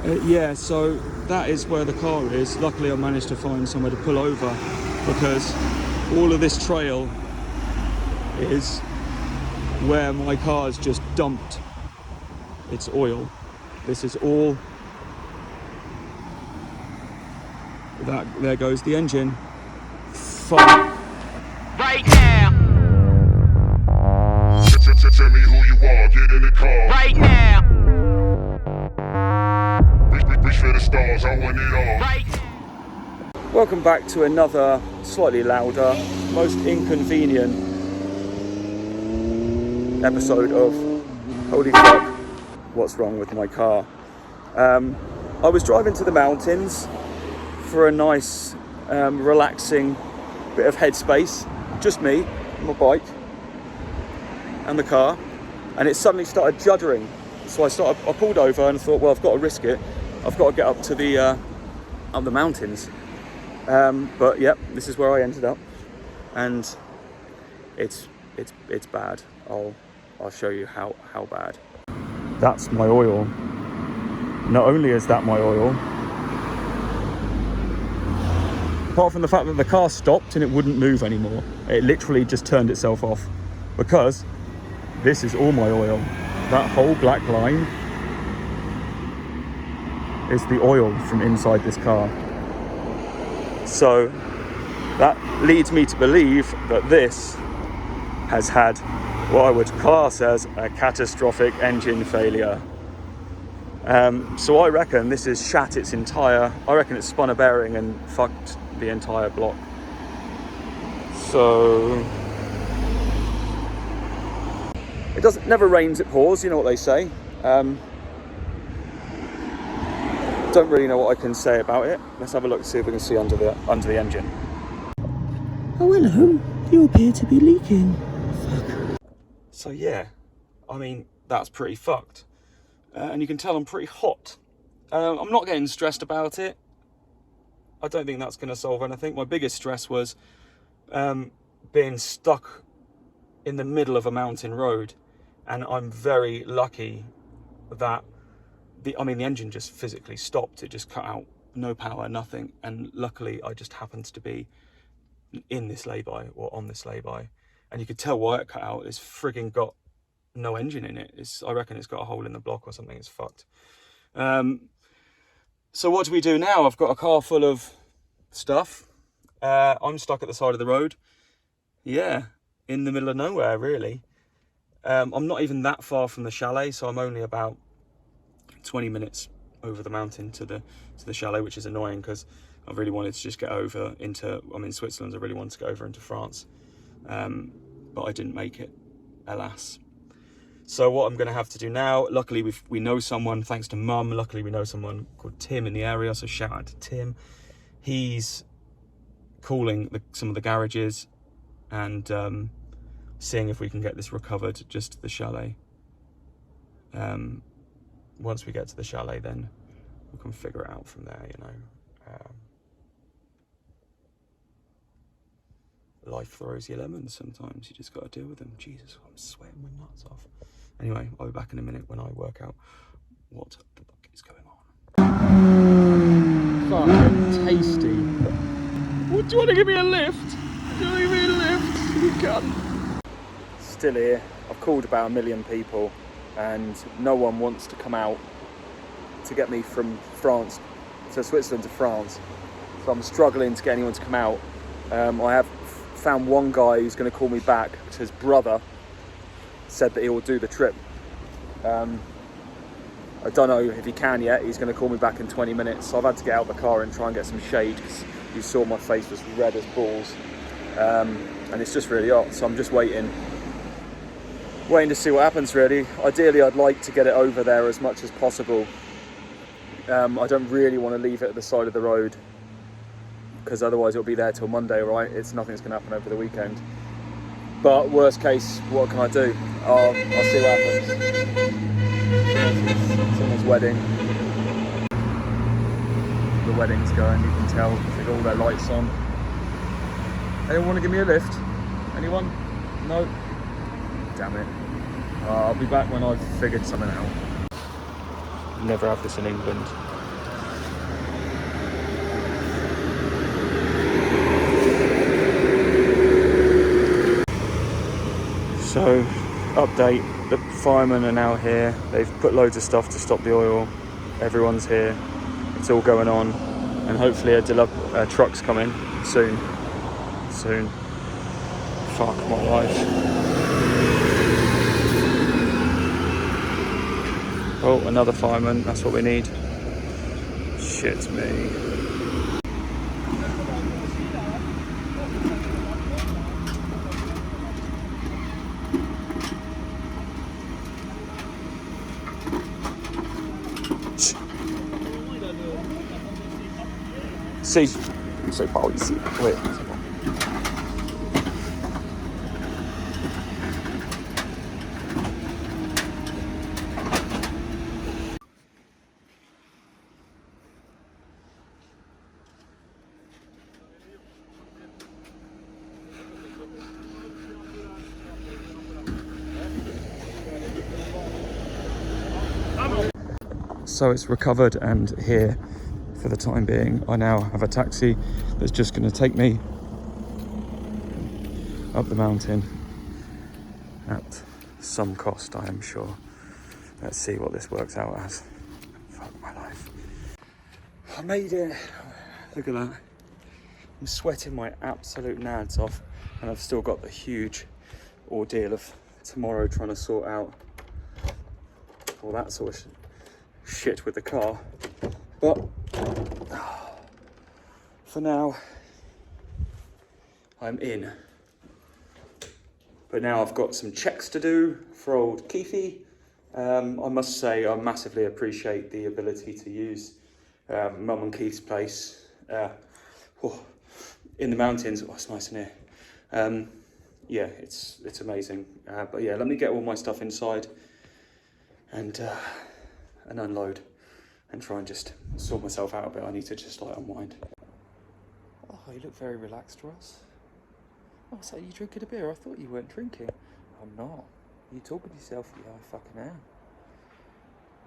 Yeah, so that is where the car is. Luckily I managed to find somewhere to pull over, because all of this trail is where my car's just dumped its oil. This is all that. There goes the engine. Fuck. Right now. Tell me who you are, get in the car. Right now. Reach for the stars, I want it all. Right. Welcome back to another slightly louder, most inconvenient episode of Holy Fuck, What's Wrong With My Car. I was driving to the mountains for a nice, relaxing bit of headspace. Just me, my bike, and the car, and it suddenly started juddering. So I pulled over and thought, well, I've got to risk it. I've got to get up to the mountains. But yep, this is where I ended up, and it's bad. I'll show you how bad. That's my oil. Not only is that my oil, apart from the fact that the car stopped and it wouldn't move anymore, it literally just turned itself off, because this is all my oil. That whole black line is the oil from inside this car. So that leads me to believe that this has had what I would class as a catastrophic engine failure. So I reckon this has shat its entire, I reckon it's spun a bearing and fucked the entire block. So it never rains, it pours, you know what they say. Don't really know what I can say about it. Let's have a look and see if we can see under the engine. Oh, hello. You appear to be leaking. Fuck. So yeah, I mean, that's pretty fucked. And you can tell I'm pretty hot. I'm not getting stressed about it. I don't think that's going to solve anything. My biggest stress was being stuck in the middle of a mountain road. And I'm very lucky that the engine just physically stopped. It just cut out, no power, nothing. And luckily I just happened to be in this lay-by, or on this lay-by. And you could tell why it cut out. It's frigging got no engine in it. I reckon it's got a hole in the block or something. It's fucked. So what do we do now? I've got a car full of stuff. I'm stuck at the side of the road. Yeah, in the middle of nowhere, really. I'm not even that far from the chalet, so I'm only about 20 minutes over the mountain to the chalet, which is annoying because I really wanted to just get over into, I'm in Switzerland, I really wanted to get over into France, but I didn't make it, alas. So what I'm going to have to do now, luckily we know someone, thanks to Mum, luckily we know someone called Tim in the area, so shout out to Tim. He's calling some of the garages and seeing if we can get this recovered just to the chalet. Once we get to the chalet, then we can figure it out from there, you know. Life throws you lemons sometimes. You just got to deal with them. Jesus, I'm sweating my nuts off. Anyway, I'll be back in a minute when I work out what the fuck is going on. Fucking tasty. What, do you want to give me a lift? Do you want to give me a lift? You can. Still here. I've called about 1 million people and no one wants to come out to get me from France, so Switzerland to France. So I'm struggling to get anyone to come out. I have found one guy who's going to call me back, which his brother said that he will do the trip. I don't know if he can yet. He's going to call me back in 20 minutes. So I've had to get out of the car and try and get some shade because you saw my face was red as balls. And it's just really hot, so I'm just waiting to see what happens, really. Ideally, I'd like to get it over there as much as possible. I don't really want to leave it at the side of the road because otherwise it'll be there till Monday, right? Nothing's going to happen over the weekend. But worst case, what can I do? I'll see what happens. Someone's wedding. The wedding's going, you can tell, they've got all their lights on. Anyone want to give me a lift? Anyone? No? Damn it. I'll be back when I've figured something out. never have this in England. So, update, the firemen are now here. They've put loads of stuff to stop the oil. Everyone's here. It's all going on. And hopefully a truck's coming soon. Soon. Fuck my life. Oh, another fireman. That's what we need. Shit me. C'est par ici. Ouais, c'est bon. So it's recovered, and here for the time being I now have a taxi that's just going to take me up the mountain at some cost, I am sure. Let's see what this works out as. Fuck my life. I made it. Look at that. I'm sweating my absolute nads off, and I've still got the huge ordeal of tomorrow trying to sort out all that sort of shit with the car. But for now, I'm in. But now I've got some checks to do for old Keithy. I must say I massively appreciate the ability to use Mum and Keith's place in the mountains. Oh, it's nice in here. Yeah, it's amazing. But yeah, let me get all my stuff inside and unload and try and just sort myself out a bit. I need to just like unwind. Oh, you look very relaxed, Ross. Oh, so you drinking a beer? I thought you weren't drinking. I'm not. Are you talking to yourself? Yeah, I fucking am.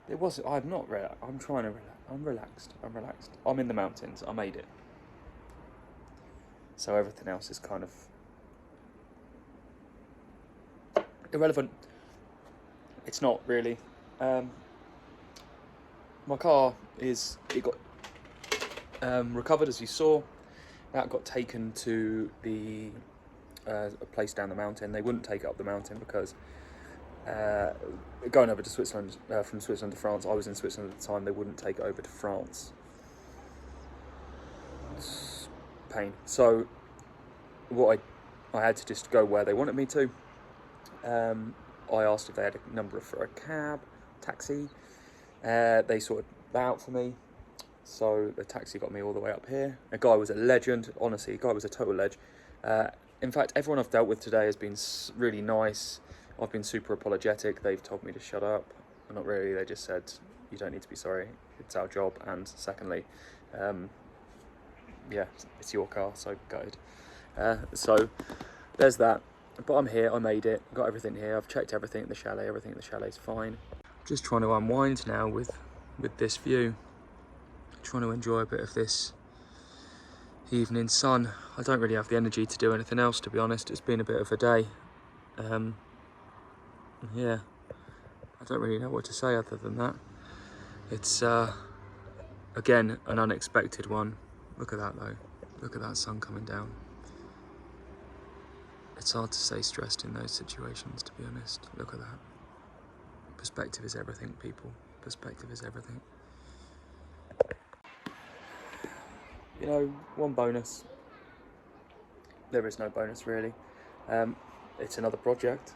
It wasn't. I'm not relaxed. I'm trying to relax. I'm relaxed. I'm relaxed. I'm in the mountains. I made it. So everything else is kind of irrelevant. It's not really. My car got recovered, as you saw. That got taken to a place down the mountain. They wouldn't take it up the mountain because going over to Switzerland, from Switzerland to France, I was in Switzerland at the time, they wouldn't take it over to France. It's pain. So what I had to just go where they wanted me to. I asked if they had a number for a cab, taxi. They sorted that out for me. So the taxi got me all the way up here. A guy was a legend, honestly, a guy was a total ledge. In fact, everyone I've dealt with today has been really nice. I've been super apologetic. They've told me to shut up. Not really, they just said, you don't need to be sorry, it's our job. And secondly, yeah, it's your car, so go ahead. So there's that. But I'm here, I made it, got everything here. I've checked everything at the chalet, everything at the chalet's fine. Just trying to unwind now with this view. Trying to enjoy a bit of this evening sun. I don't really have the energy to do anything else, to be honest. It's been a bit of a day. Yeah, I don't really know what to say other than that. It's again an unexpected one. Look at that though. Look at that sun coming down. It's hard to stay stressed in those situations, to be honest. Look at that. Perspective is everything, people. Perspective is everything. You know, one bonus. There is no bonus, really. It's another project.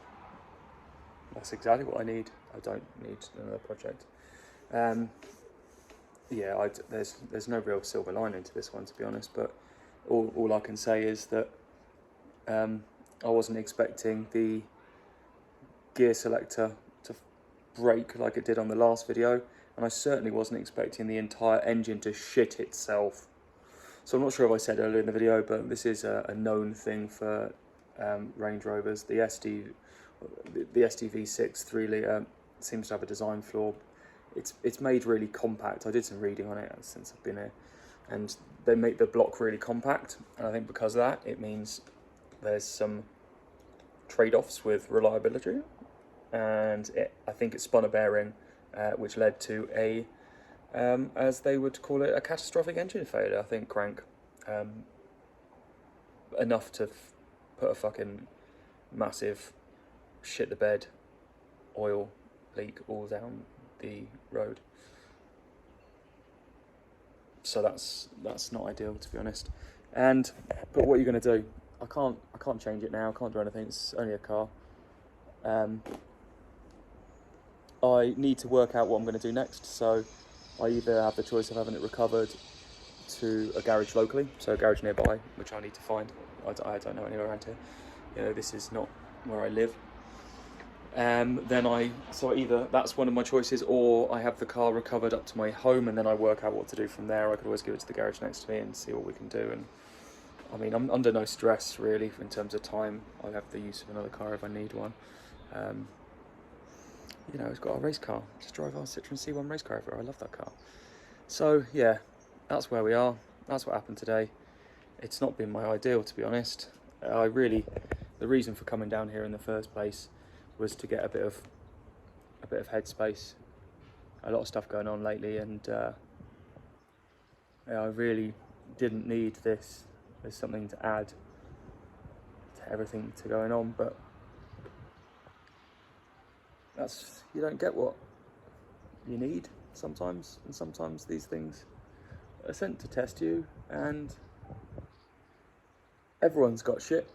That's exactly what I need. I don't need another project. Yeah, there's no real silver lining to this one, to be honest. But all I can say is that I wasn't expecting the gear selector to break like it did on the last video, and I certainly wasn't expecting the entire engine to shit itself. So I'm not sure if I said earlier in the video, but this is a known thing for Range Rovers. The SDV6 3 litre seems to have a design flaw it's made really compact. I did some reading on it since I've been here, and they make the block really compact, and I think because of that it means there's some trade-offs with reliability, and I think it spun a bearing which led to a as they would call it, a catastrophic engine failure. I think crank enough to put a fucking massive shit the bed oil leak all down the road. So that's not ideal, to be honest. But what are you going to do? I can't change it now. I can't do anything. It's only a car. I need to work out what I'm going to do next. So I either have the choice of having it recovered to a garage locally, so a garage nearby, which I need to find. I don't know anywhere around here. You know, this is not where I live. So either that's one of my choices, or I have the car recovered up to my home, and then I work out what to do from there. I could always give it to the garage next to me and see what we can do. And I mean, I'm under no stress really in terms of time. I have the use of another car if I need one. You know, it's got a race car. Just drive our Citroen C1 race car everywhere. I love that car. So yeah, that's where we are. That's what happened today. It's not been my ideal, to be honest. The reason for coming down here in the first place was to get a bit of headspace. A lot of stuff going on lately, and yeah, I really didn't need this. There's something to add to everything to going on, but you don't get what you need sometimes, and sometimes these things are sent to test you, and everyone's got shit.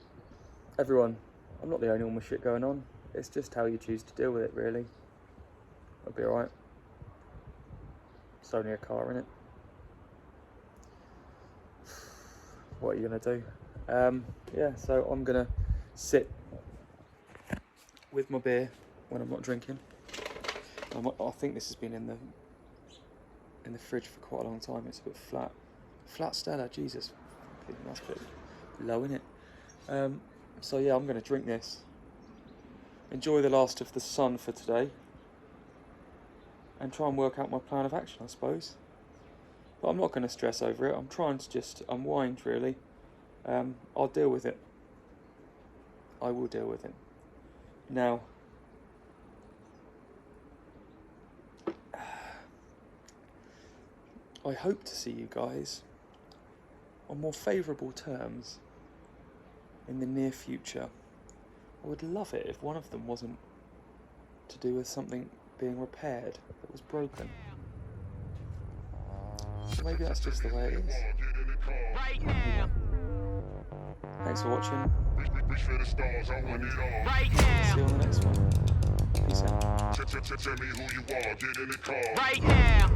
Everyone. I'm not the only one with shit going on. It's just how you choose to deal with it, really. It'll be alright. It's only a car, innit? What are you gonna do? Yeah, so I'm gonna sit with my beer when I'm not drinking. I think this has been in the fridge for quite a long time. It's a bit flat. Flat Stella, Jesus. That's a bit low, isn't it? So yeah, I'm gonna drink this. Enjoy the last of the sun for today, and try and work out my plan of action, I suppose. But I'm not going to stress over it. I'm trying to just unwind, really. I'll deal with it. I will deal with it. Now, I hope to see you guys on more favourable terms in the near future. I would love it if one of them wasn't to do with something being repaired that was broken. Maybe that's just the way it is. Right now. Thanks for watching. Reach for the stars, I want it all. Right now. See you on the next one. Peace out. Tell me who you are, get in the car. Right now.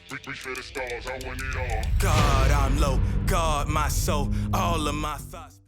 Reach for the stars, I want it all. God, I'm low. God, my soul. All of my thoughts.